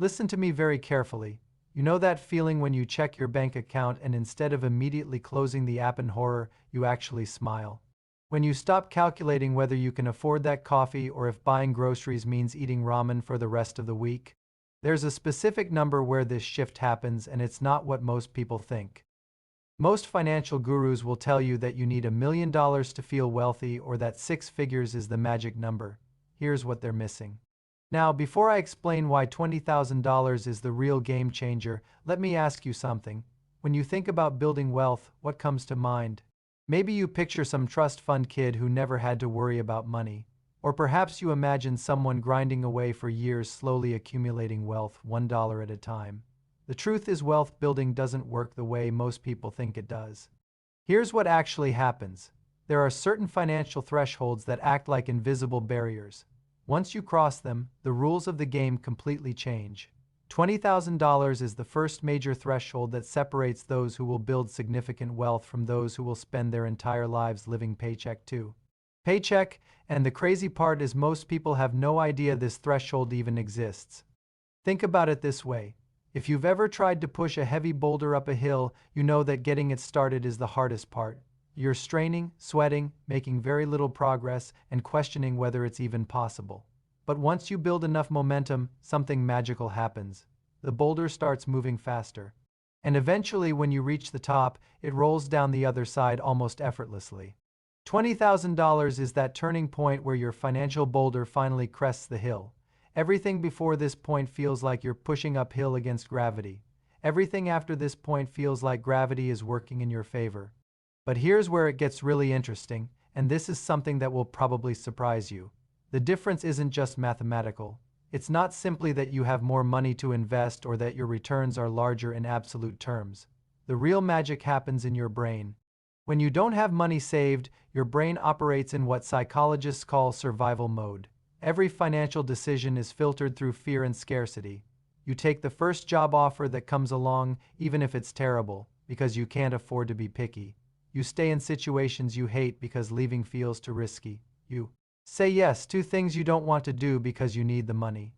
Listen to me very carefully. You know that feeling when you check your bank account and instead of immediately closing the app in horror, you actually smile? When you stop calculating whether you can afford that coffee or if buying groceries means eating ramen for the rest of the week? There's a specific number where this shift happens, and it's not what most people think. Most financial gurus will tell you that you need $1 million to feel wealthy or that 6 figures is the magic number. Here's what they're missing. Now, before I explain why $20,000 is the real game changer, let me ask you something. When you think about building wealth, what comes to mind? Maybe you picture some trust fund kid who never had to worry about money. Or perhaps you imagine someone grinding away for years, slowly accumulating wealth, $1 at a time. The truth is, wealth building doesn't work the way most people think it does. Here's what actually happens. There are certain financial thresholds that act like invisible barriers. Once you cross them, the rules of the game completely change. $20,000 is the first major threshold that separates those who will build significant wealth from those who will spend their entire lives living paycheck to paycheck, and the crazy part is most people have no idea this threshold even exists. Think about it this way. If you've ever tried to push a heavy boulder up a hill, you know that getting it started is the hardest part. You're straining, sweating, making very little progress, and questioning whether it's even possible. But once you build enough momentum, something magical happens. The boulder starts moving faster. And eventually, when you reach the top, it rolls down the other side almost effortlessly. $20,000 is that turning point where your financial boulder finally crests the hill. Everything before this point feels like you're pushing uphill against gravity. Everything after this point feels like gravity is working in your favor. But here's where it gets really interesting, and this is something that will probably surprise you. The difference isn't just mathematical. It's not simply that you have more money to invest or that your returns are larger in absolute terms. The real magic happens in your brain. When you don't have money saved, your brain operates in what psychologists call survival mode. Every financial decision is filtered through fear and scarcity. You take the first job offer that comes along, even if it's terrible, because you can't afford to be picky. You stay in situations you hate because leaving feels too risky. You say yes to things you don't want to do because you need the money.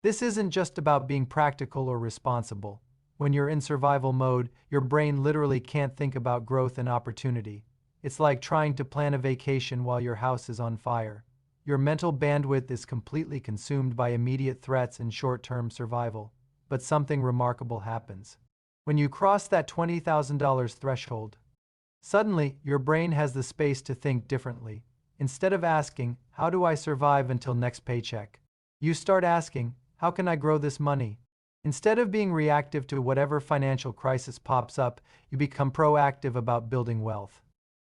This isn't just about being practical or responsible. When you're in survival mode, your brain literally can't think about growth and opportunity. It's like trying to plan a vacation while your house is on fire. Your mental bandwidth is completely consumed by immediate threats and short-term survival. But something remarkable happens. When you cross that $20,000 threshold, suddenly your brain has the space to think differently. Instead of asking, "How do I survive until next paycheck?" you start asking, "How can I grow this money?" Instead of being reactive to whatever financial crisis pops up, you become proactive about building wealth.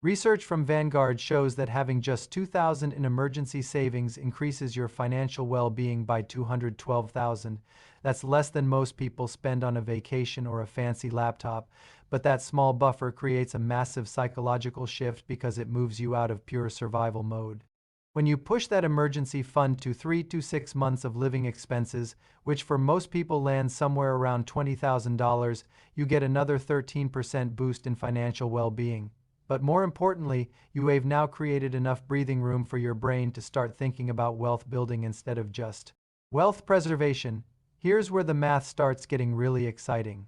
Research from Vanguard shows that having just $2,000 in emergency savings increases your financial well-being by $212,000. That's less than most people spend on a vacation or a fancy laptop, but that small buffer creates a massive psychological shift because it moves you out of pure survival mode. When you push that emergency fund to 3 to 6 months of living expenses, which for most people lands somewhere around $20,000, you get another 13% boost in financial well-being. But more importantly, you have now created enough breathing room for your brain to start thinking about wealth building instead of just wealth preservation. Here's where the math starts getting really exciting.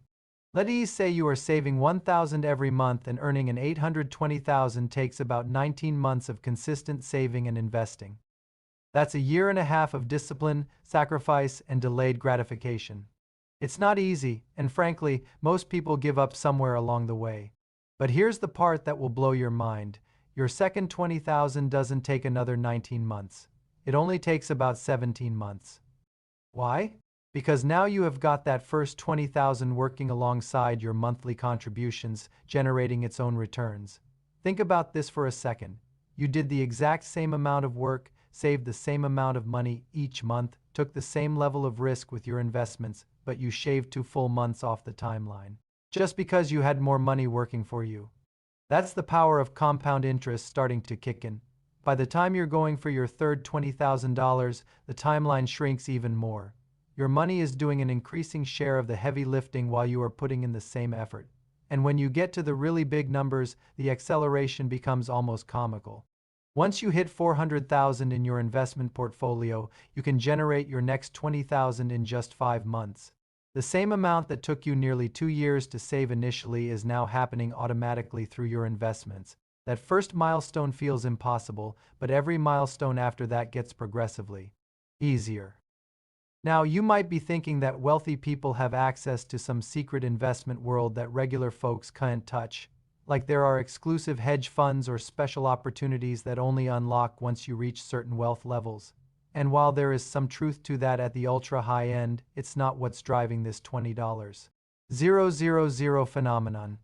Let's say you are saving $1,000 every month and earning an $820,000 takes about 19 months of consistent saving and investing. That's a year and a half of discipline, sacrifice, and delayed gratification. It's not easy, and frankly, most people give up somewhere along the way. But here's the part that will blow your mind. Your second $20,000 doesn't take another 19 months. It only takes about 17 months. Why? Because now you have got that first $20,000 working alongside your monthly contributions, generating its own returns. Think about this for a second. You did the exact same amount of work, saved the same amount of money each month, took the same level of risk with your investments, but you shaved 2 full months off the timeline. Just because you had more money working for you. That's the power of compound interest starting to kick in. By the time you're going for your third $20,000, the timeline shrinks even more. Your money is doing an increasing share of the heavy lifting while you are putting in the same effort. And when you get to the really big numbers, the acceleration becomes almost comical. Once you hit 400,000 in your investment portfolio, you can generate your next 20,000 in just 5 months. The same amount that took you nearly 2 years to save initially is now happening automatically through your investments. That first milestone feels impossible, but every milestone after that gets progressively easier. Now, you might be thinking that wealthy people have access to some secret investment world that regular folks can't touch, like there are exclusive hedge funds or special opportunities that only unlock once you reach certain wealth levels. And while there is some truth to that at the ultra high end, it's not what's driving this $20,000 phenomenon.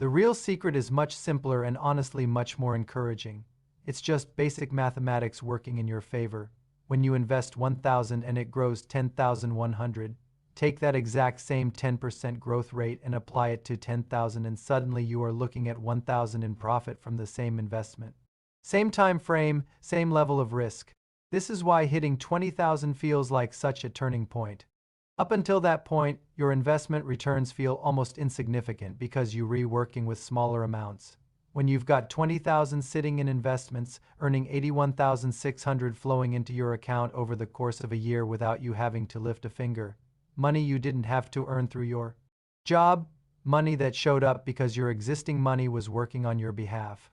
The real secret is much simpler and honestly much more encouraging. It's just basic mathematics working in your favor. When you invest 1,000 and it grows 10,100, take that exact same 10% growth rate and apply it to 10,000 and suddenly you are looking at 1,000 in profit from the same investment. Same time frame, same level of risk. This is why hitting 20,000 feels like such a turning point. Up until that point, your investment returns feel almost insignificant because you're reworking with smaller amounts. When you've got 20,000 sitting in investments, earning 81,600 flowing into your account over the course of a year without you having to lift a finger. Money you didn't have to earn through your job, money that showed up because your existing money was working on your behalf.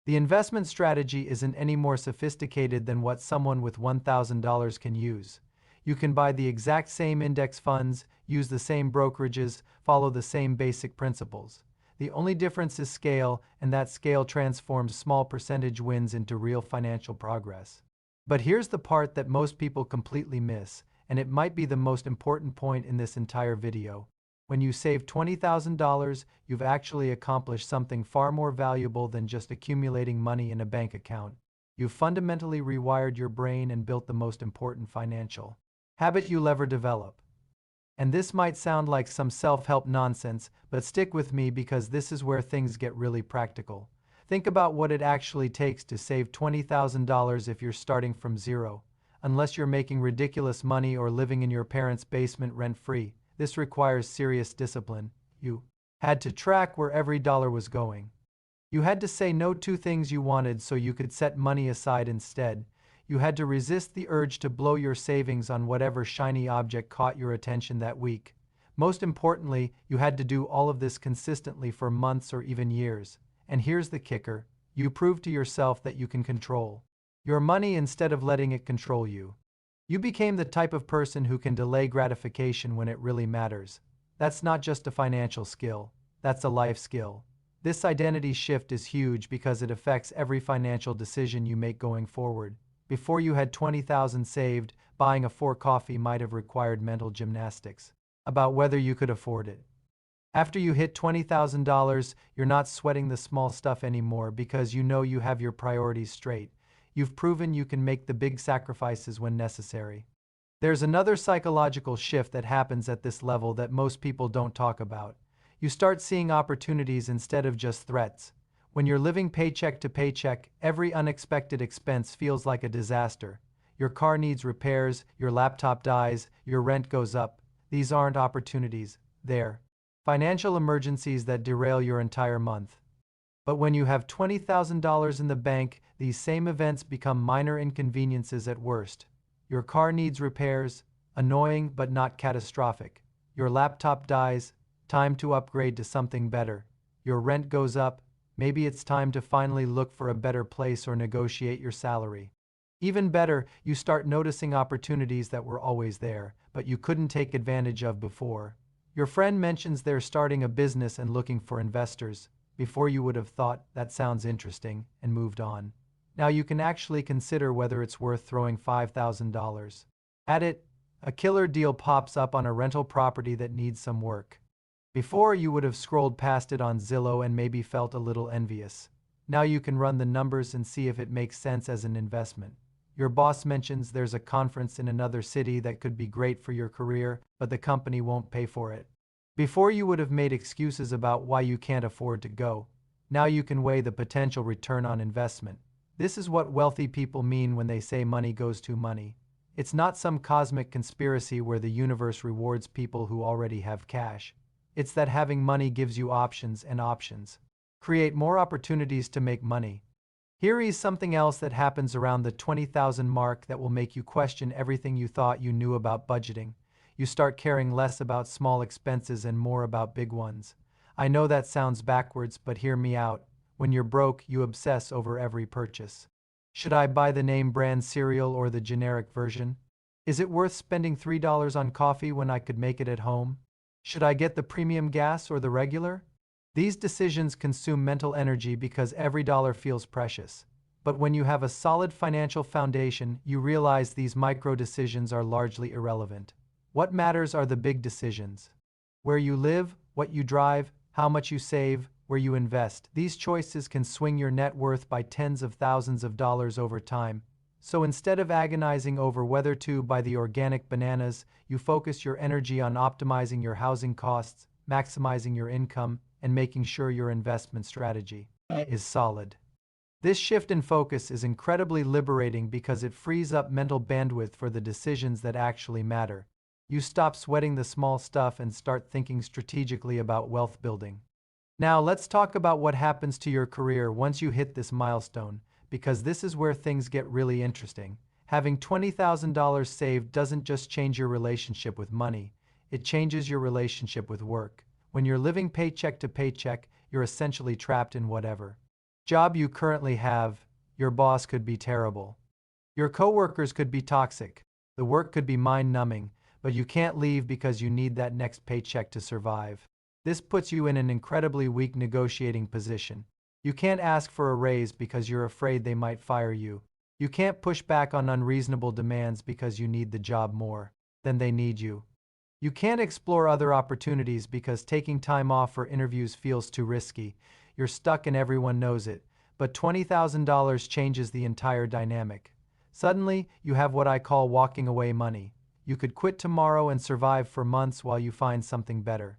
The investment strategy isn't any more sophisticated than what someone with $1,000 can use. You can buy the exact same index funds, use the same brokerages, follow the same basic principles. The only difference is scale, and that scale transforms small percentage wins into real financial progress. But here's the part that most people completely miss, and it might be the most important point in this entire video. When you save $20,000, you've actually accomplished something far more valuable than just accumulating money in a bank account. You've fundamentally rewired your brain and built the most important financial habit you'll ever develop. And this might sound like some self-help nonsense, but stick with me because this is where things get really practical. Think about what it actually takes to save $20,000 if you're starting from zero. Unless you're making ridiculous money or living in your parents' basement rent-free, this requires serious discipline. You had to track where every dollar was going. You had to say no to things you wanted so you could set money aside instead. You had to resist the urge to blow your savings on whatever shiny object caught your attention that week. Most importantly, you had to do all of this consistently for months or even years. And here's the kicker: you proved to yourself that you can control your money instead of letting it control you. You became the type of person who can delay gratification when it really matters. That's not just a financial skill, that's a life skill. This identity shift is huge because it affects every financial decision you make going forward. Before you had 20,000 saved, buying a 4 coffee might have required mental gymnastics about whether you could afford it. After you hit $20,000, you're not sweating the small stuff anymore because you know you have your priorities straight. You've proven you can make the big sacrifices when necessary. There's another psychological shift that happens at this level that most people don't talk about. You start seeing opportunities instead of just threats. When you're living paycheck to paycheck, every unexpected expense feels like a disaster. Your car needs repairs, your laptop dies, your rent goes up. These aren't opportunities, they're financial emergencies that derail your entire month. But when you have $20,000 in the bank, these same events become minor inconveniences at worst. Your car needs repairs, annoying but not catastrophic. Your laptop dies, time to upgrade to something better. Your rent goes up, maybe it's time to finally look for a better place or negotiate your salary. Even better, you start noticing opportunities that were always there, but you couldn't take advantage of before. Your friend mentions they're starting a business and looking for investors. Before you would have thought, that sounds interesting, and moved on. Now you can actually consider whether it's worth throwing $5,000 at it. A killer deal pops up on a rental property that needs some work. Before, you would have scrolled past it on Zillow and maybe felt a little envious. Now you can run the numbers and see if it makes sense as an investment. Your boss mentions there's a conference in another city that could be great for your career, but the company won't pay for it. Before, you would have made excuses about why you can't afford to go. Now you can weigh the potential return on investment. This is what wealthy people mean when they say money goes to money. It's not some cosmic conspiracy where the universe rewards people who already have cash. It's that having money gives you options and options create more opportunities to make money. Here is something else that happens around the 20,000 mark that will make you question everything you thought you knew about budgeting. You start caring less about small expenses and more about big ones. I know that sounds backwards, but hear me out. When you're broke, you obsess over every purchase. Should I buy the name brand cereal or the generic version? Is it worth spending $3 on coffee when I could make it at home? Should I get the premium gas or the regular? These decisions consume mental energy because every dollar feels precious. But when you have a solid financial foundation, you realize these micro decisions are largely irrelevant. What matters are the big decisions. Where you live, what you drive, how much you save, where you invest. These choices can swing your net worth by tens of thousands of dollars over time. So instead of agonizing over whether to buy the organic bananas, you focus your energy on optimizing your housing costs, maximizing your income, and making sure your investment strategy is solid. This shift in focus is incredibly liberating because it frees up mental bandwidth for the decisions that actually matter. You stop sweating the small stuff and start thinking strategically about wealth building. Now let's talk about what happens to your career once you hit this milestone, because this is where things get really interesting. Having $20,000 saved doesn't just change your relationship with money, it changes your relationship with work. When you're living paycheck to paycheck, you're essentially trapped in whatever job you currently have. Your boss could be terrible. Your coworkers could be toxic. The work could be mind-numbing, but you can't leave because you need that next paycheck to survive. This puts you in an incredibly weak negotiating position. You can't ask for a raise because you're afraid they might fire you. You can't push back on unreasonable demands because you need the job more than they need you. You can't explore other opportunities because taking time off for interviews feels too risky. You're stuck and everyone knows it. But $20,000 changes the entire dynamic. Suddenly, you have what I call walking away money. You could quit tomorrow and survive for months while you find something better.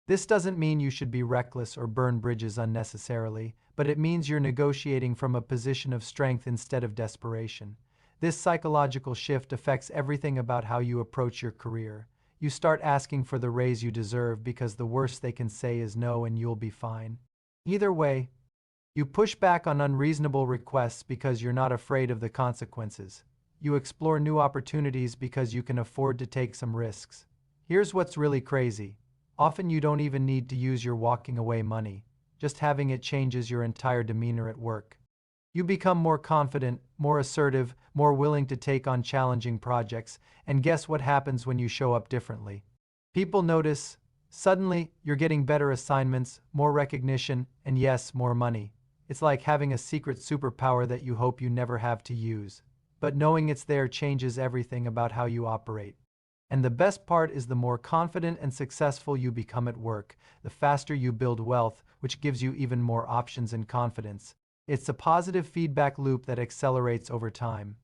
This doesn't mean you should be reckless or burn bridges unnecessarily, but it means you're negotiating from a position of strength instead of desperation. This psychological shift affects everything about how you approach your career. You start asking for the raise you deserve because the worst they can say is no and you'll be fine. Either way, you push back on unreasonable requests because you're not afraid of the consequences. You explore new opportunities because you can afford to take some risks. Here's what's really crazy. Often you don't even need to use your walking away money. Just having it changes your entire demeanor at work. You become more confident, more assertive, more willing to take on challenging projects, and guess what happens when you show up differently? People notice. Suddenly, you're getting better assignments, more recognition, and yes, more money. It's like having a secret superpower that you hope you never have to use. But knowing it's there changes everything about how you operate. And the best part is the more confident and successful you become at work, the faster you build wealth, which gives you even more options and confidence. It's a positive feedback loop that accelerates over time.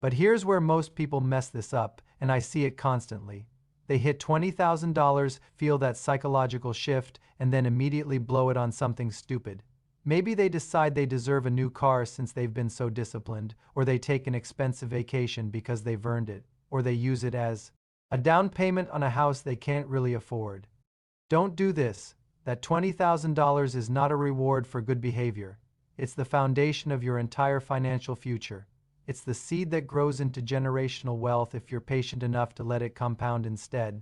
But here's where most people mess this up, and I see it constantly. They hit $20,000, feel that psychological shift, and then immediately blow it on something stupid. Maybe they decide they deserve a new car since they've been so disciplined, or they take an expensive vacation because they've earned it, or they use it as a down payment on a house they can't really afford. Don't do this. That $20,000 is not a reward for good behavior. It's the foundation of your entire financial future. It's the seed that grows into generational wealth if you're patient enough to let it compound instead.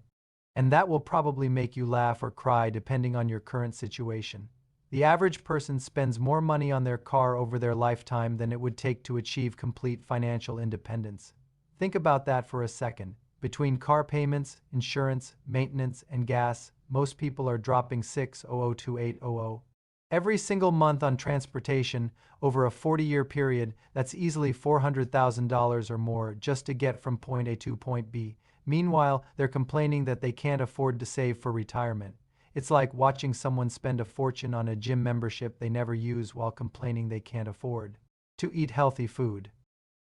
And that will probably make you laugh or cry depending on your current situation. The average person spends more money on their car over their lifetime than it would take to achieve complete financial independence. Think about that for a second. Between car payments, insurance, maintenance, and gas, most people are dropping $600 to $800 every single month on transportation. Over a 40-year period, that's easily $400,000 or more just to get from point A to point B. Meanwhile, they're complaining that they can't afford to save for retirement. It's like watching someone spend a fortune on a gym membership they never use while complaining they can't afford to eat healthy food.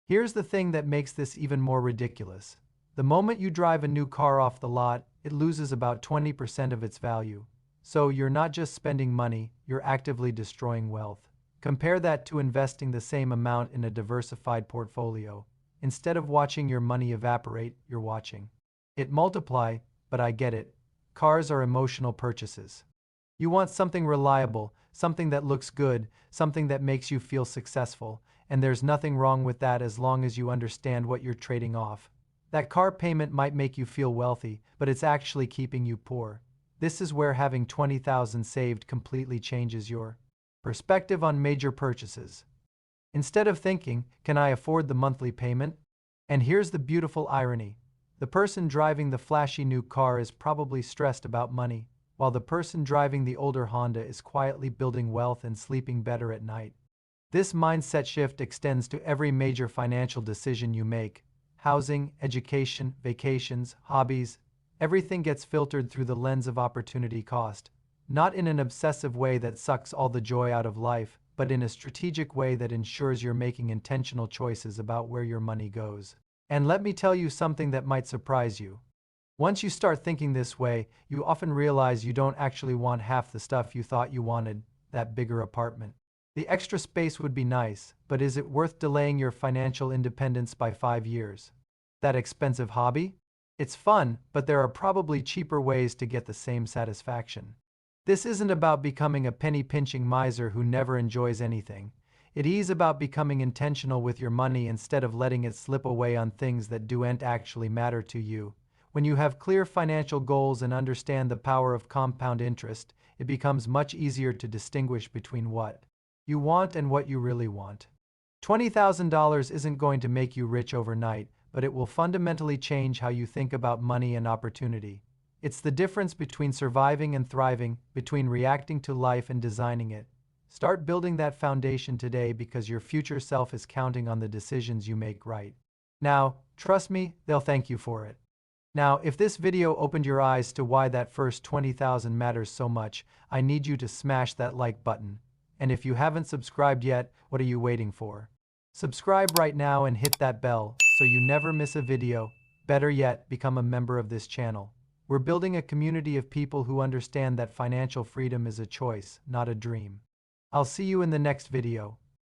Here's the thing that makes this even more ridiculous. The moment you drive a new car off the lot, it loses about 20% of its value. So you're not just spending money, you're actively destroying wealth. Compare that to investing the same amount in a diversified portfolio. Instead of watching your money evaporate, you're watching it multiply. But I get it. Cars are emotional purchases. You want something reliable, something that looks good, something that makes you feel successful, and there's nothing wrong with that as long as you understand what you're trading off. That car payment might make you feel wealthy, but it's actually keeping you poor. This is where having 20,000 saved completely changes your perspective on major purchases. Instead of thinking, can I afford the monthly payment? And here's the beautiful irony. The person driving the flashy new car is probably stressed about money, while the person driving the older Honda is quietly building wealth and sleeping better at night. This mindset shift extends to every major financial decision you make. Housing, education, vacations, hobbies, everything gets filtered through the lens of opportunity cost. Not in an obsessive way that sucks all the joy out of life, but in a strategic way that ensures you're making intentional choices about where your money goes. And let me tell you something that might surprise you. Once you start thinking this way, you often realize you don't actually want half the stuff you thought you wanted, that bigger apartment. The extra space would be nice, but is it worth delaying your financial independence by 5 years? That expensive hobby? It's fun, but there are probably cheaper ways to get the same satisfaction. This isn't about becoming a penny-pinching miser who never enjoys anything. It is about becoming intentional with your money instead of letting it slip away on things that don't actually matter to you. When you have clear financial goals and understand the power of compound interest, it becomes much easier to distinguish between what you want and what you really want. $20,000 isn't going to make you rich overnight, but it will fundamentally change how you think about money and opportunity. It's the difference between surviving and thriving, between reacting to life and designing it. Start building that foundation today because your future self is counting on the decisions you make right now. Trust me, they'll thank you for it. Now, if this video opened your eyes to why that first 20,000 matters so much, I need you to smash that like button. And if you haven't subscribed yet, what are you waiting for? Subscribe right now and hit that bell so you never miss a video. Better yet, become a member of this channel. We're building a community of people who understand that financial freedom is a choice, not a dream. I'll see you in the next video.